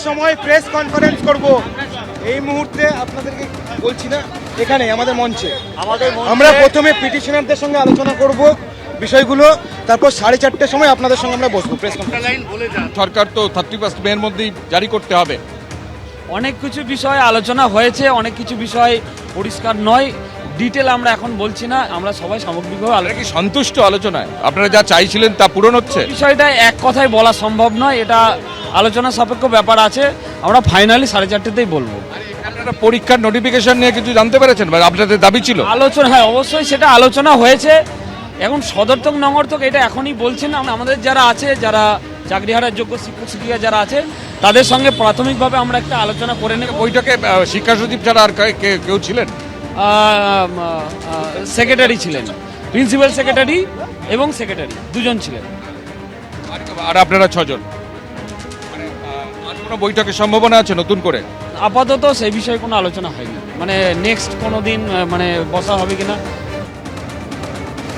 সময় press conference করব এই মুহূর্তে আপনাদেরকে বলছি না, এখানে আমাদের মঞ্চে আমরা প্রথমে পিটিশনারদের সঙ্গে আলোচনা করব বিষয়গুলো, তারপর 4:30টার সময় আপনাদের সঙ্গে আমরা বসবো প্রেস কনফারেন্স। সরকার তো 31 মের মধ্যেই জারি করতে হবে। অনেক কিছু বিষয় আলোচনা হয়েছে, অনেক কিছু বিষয় পরিষ্কার নয়, ডিটেল আমরা এখন বলছি না। আমরা সবাই সামগ্রিকভাবে আপনারা কি সন্তুষ্ট আলোচনায়? আপনারা যা চাইছিলেন তা পূরণ হচ্ছে? বিষয়টা এক কথায় বলা সম্ভব নয়, এটা আলোচনা সাপেক্ষ ব্যাপার আছে। আমরা ফাইনালি 4:30তেই বলবো। আপনারা পরীক্ষার নোটিফিকেশন নিয়ে কিছু জানতে পেরেছেন বা আপনাদের দাবি ছিল? আলোচনা, হ্যাঁ অবশ্যই সেটা আলোচনা হয়েছে। এখন সদর্থক নগর্থক এটা এখনই বলছেন। আমাদের যারা আছে, যারা চাকরি হারার যোগ্য শিক্ষক শিক্ষিকা যারা আছে, তাদের সঙ্গে প্রাথমিকভাবে আমরা একটা আলোচনা করে নেব। বৈঠকে শিক্ষা সচিব ছাড়া আর কেউ ছিলেন? সেক্রেটারি ছিলেন, প্রিন্সিপাল সেক্রেটারি এবং সেক্রেটারি দুজন ছিলেন। আর আপনারা 6 জন। মানে আর কোনো বৈঠকের সম্ভাবনা আছে নতুন করে? আপাতত সেই বিষয়ে কোনো আলোচনা হয়নি, মানে নেক্সট কোনো দিন মানে বসা হবে কিনা।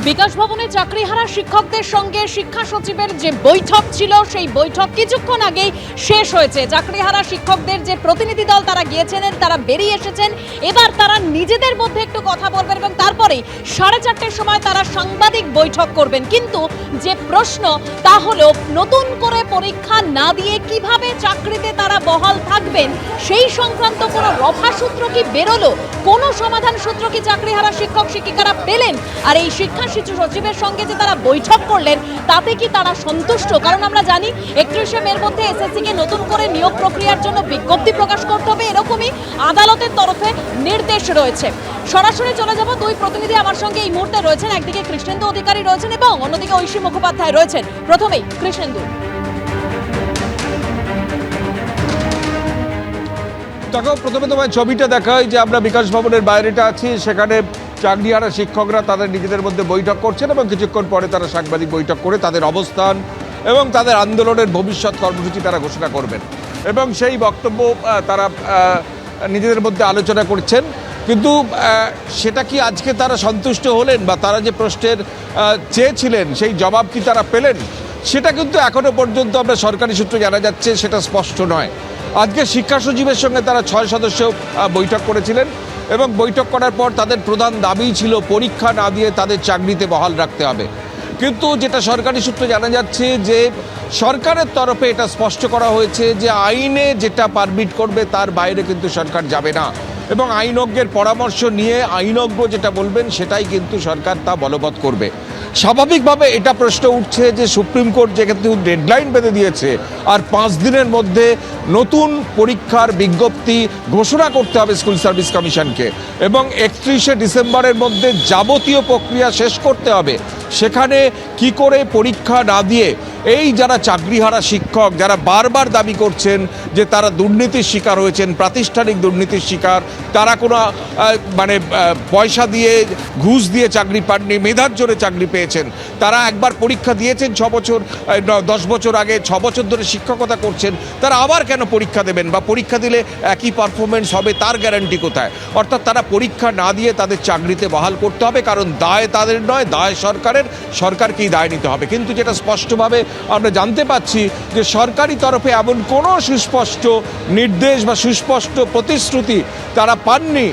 বিকাশ ভবনে চাকরিহারা শিক্ষকদের সঙ্গে শিক্ষা সচিবের যে বৈঠক ছিল, সেই বৈঠক কিছুক্ষণ আগেই শেষ হয়েছে। চাকরিহারা শিক্ষকদের যে প্রতিনিধি দল তারা গিয়েছেন, তারা বেরিয়ে এসেছেন। এবার তারা নিজেদের মধ্যে একটু কথা বলবেন এবং তারপরে 4:30টার সময় তারা সাংবাদিক বৈঠক করবেন। কিন্তু যে প্রশ্ন তা হলো, নতুন করে পরীক্ষা না দিয়ে কিভাবে চাকরিতে তারা বহাল থাকবেন, সেই সংক্রান্ত কোনো রফা সূত্র কি বেরোলো, কোনো সমাধান সূত্র কি চাকরিহারা শিক্ষক শিক্ষিকারা পেলেন? আর এই শিক্ষা সচিবের সঙ্গে যে তারা বৈঠক করলেন, তাতে কি তারা সন্তুষ্ট? কারণ আমরা জানি 31শে মের মধ্যে এসএসসি কে নতুন করে নিয়োগ প্রক্রিয়ার জন্য বিজ্ঞপ্তি প্রকাশ করতে হবে, এরকমই আদালতের তরফে নির্দেশ রয়েছে। সরাসরি চলে যাব, দুই প্রতিনিধি আমার সঙ্গে এই মুহূর্তে রয়েছেন। একদিকে কৃষ্ণেন্দু অধিকারী রয়েছেন এবং অন্যদিকে ঐশী মুখোপাধ্যায় রয়েছেন। প্রথমেই কৃষ্ণেন্দু। দেখো, প্রথমে তোমায় ছবিটা দেখাই যে আমরা বিকাশ ভবনের বাইরেটা আছি। সেখানে চাকরিহারা শিক্ষকরা তাদের নিজেদের মধ্যে বৈঠক করছেন এবং কিছুক্ষণ পরে তারা সাংবাদিক বৈঠক করে তাদের অবস্থান এবং তাদের আন্দোলনের ভবিষ্যৎ কর্মসূচি তারা ঘোষণা করবেন এবং সেই বক্তব্য তারা নিজেদের মধ্যে আলোচনা করছেন। কিন্তু সেটা কি আজকে তারা সন্তুষ্ট হলেন বা তারা যে প্রশ্নের চেয়েছিলেন সেই জবাব কি তারা পেলেন, সেটা কিন্তু এখনো পর্যন্ত আমরা সরকারি সূত্রে জানা যাচ্ছে সেটা স্পষ্ট নয়। আজকে শিক্ষা সচিবের সঙ্গে তারা 6 সদস্য বৈঠক করেছিলেন এবং বৈঠক করার পর তাদের প্রধান দাবি ছিল পরীক্ষা না দিয়ে তাদের চাকরিতে বহাল রাখতে হবে। কিন্তু যেটা সরকারি সূত্রে জানা যাচ্ছে যে সরকারের তরফে এটা স্পষ্ট করা হয়েছে যে আইনে যেটা পারমিট করবে তার বাইরে কিন্তু সরকার যাবে না এবং আইনজ্ঞের পরামর্শ নিয়ে আইনজ্ঞ যেটা বলবেন সেটাই কিন্তু সরকার তা বলবৎ করবে। স্বাভাবিকভাবে এটা প্রশ্ন উঠছে যে সুপ্রিম কোর্ট যেহেতু ডেডলাইন বেঁধে দিয়েছে আর 5 দিনের মধ্যে নতুন পরীক্ষার বিজ্ঞপ্তি ঘোষণা করতে হবে স্কুল সার্ভিস কমিশনকে এবং 31শে ডিসেম্বরের মধ্যে যাবতীয় প্রক্রিয়া শেষ করতে হবে, সেখানে কি করে পরীক্ষা না দিয়ে এই যারা চাকরিহারা শিক্ষক যারা বারবার দাবি করছেন যে তারা দুর্নীতির শিকার হয়েছেন, প্রাতিষ্ঠানিক দুর্নীতির শিকার, তারা কোনো মানে পয়সা দিয়ে ঘুষ দিয়ে চাকরি পাননি, মেধার জোরে চাকরি পেয়েছেন, তারা একবার পরীক্ষা দিয়েছেন 6 বছর 10 বছর আগে, 6 বছর ধরে শিক্ষকতা করছেন, তারা আবার কেন পরীক্ষা দেবেন বা পরীক্ষা দিলে একই পারফরমেন্স হবে তার গ্যারান্টি কোথায়? অর্থাৎ তারা পরীক্ষা না দিয়ে তাদের চাকরিতে বহাল করতে হবে, কারণ দায় তাদের নয়, দায় সরকারের, সরকারকেই দায় নিতে হবে। কিন্তু যেটা স্পষ্টভাবে আমরা জানতে পাচ্ছি যে সরকারি তরফে এমন কোনো সুস্পষ্ট নির্দেশ বা সুস্পষ্ট প্রতিশ্রুতি তারা পাননি।